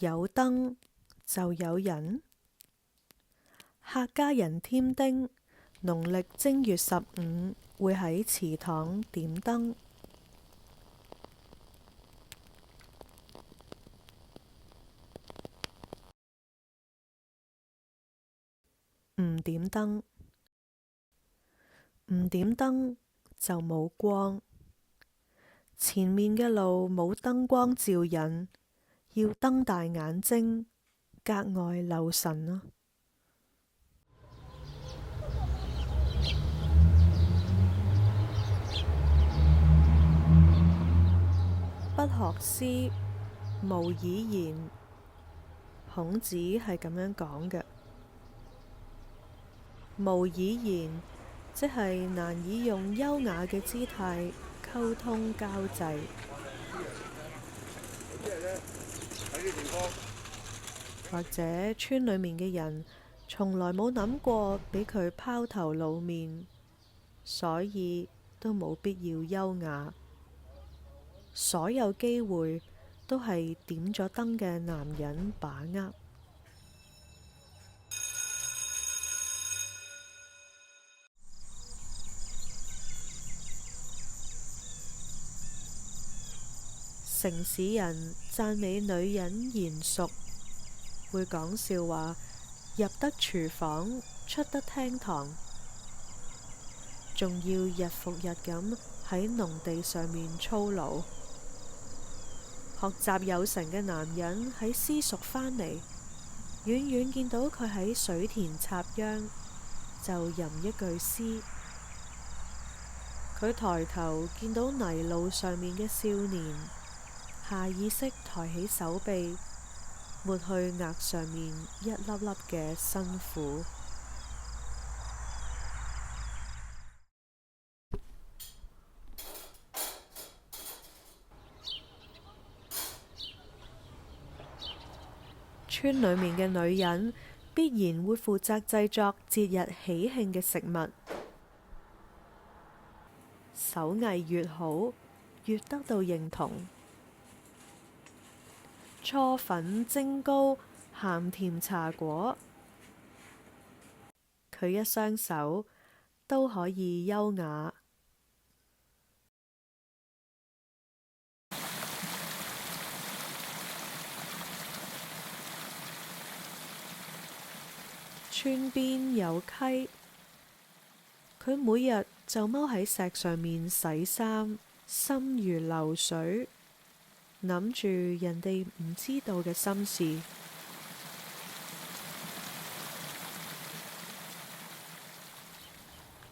有燈就有人。客家人添丁，農曆正月15會喺祠堂點燈。唔點燈，唔點燈就冇光，前面嘅路冇燈光照引，要瞪大眼睛，格外留神啊！不學詩，無以言。孔子係咁樣講嘅。無以言，即係難以用優雅嘅姿態溝通交際。或者村裏面嘅人從來冇諗過俾佢拋頭露面，所以都冇必要優雅。所有機會都係點咗燈嘅男人把握。城市人讚美女人賢淑，會講笑話，入得廚房，出得廳堂，仲要日復日咁喺農地上面操勞。學習有成嘅男人喺私塾返嚟，遠遠見到佢喺水田插秧，就吟一句詩。佢抬頭見到泥路上面嘅少年，下意識抬起手臂，抹去額上面一粒粒嘅辛苦。村裏面嘅女人必然會負責製作節日喜慶嘅食物，手藝越好，越得到認同。搓粉蒸糕、鹹甜茶果，佢一雙手都可以優雅。村邊有溪，佢每日就踎喺石上面洗衫，心如流水，諗住人哋唔知道嘅心事。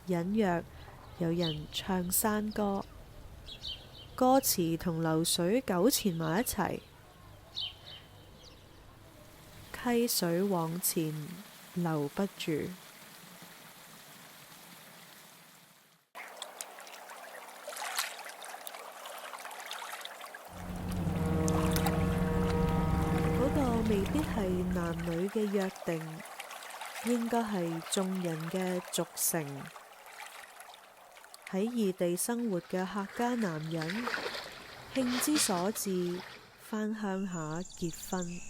隱約有人唱山歌，歌詞同流水糾纏埋一齊，溪水往前留不住。嗰個未必係男女嘅約定，應該係眾人嘅俗成。喺異地生活嘅客家男人，興之所至，返鄉下結婚。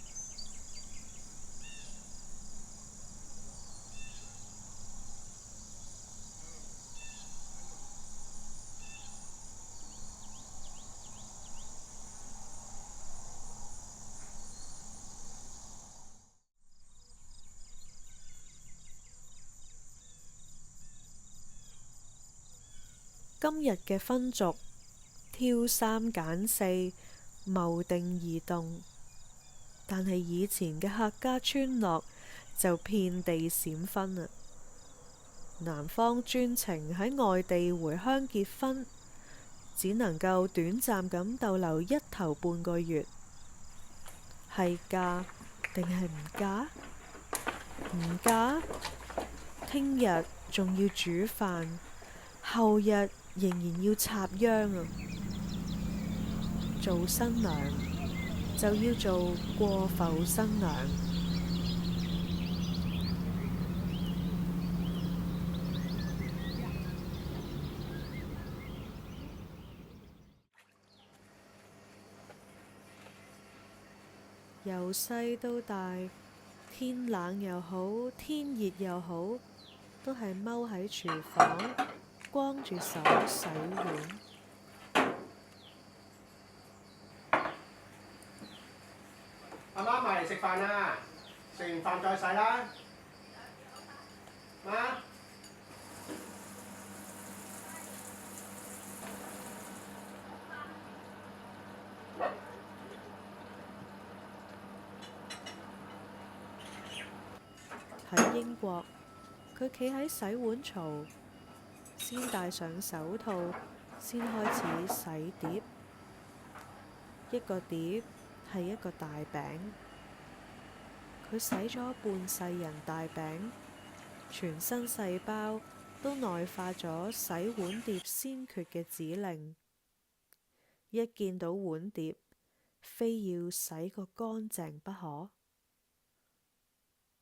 今日嘅婚俗，挑三揀四，謀定而動，但係以前嘅客家村落就遍地閃婚啦。男方專程喺外地回鄉結婚，只能夠短暫咁逗留1頭半個月，係嫁定係唔嫁？唔嫁，聽日仲要煮飯，後日仍然要插秧啊！做新娘就要做過埠新娘。由細到大，天冷又好，天熱又好，都係踎喺廚房，光住手洗碗。阿媽埋嚟食飯啦，食完飯再洗啦。媽，喺英國，佢企喺洗碗槽，先戴上手套，先開始洗碟。一個碟係一個大餅，佢洗咗半世人大餅，全身細胞都內化咗洗碗碟先決嘅指令。一見到碗碟，非要洗個乾淨不可。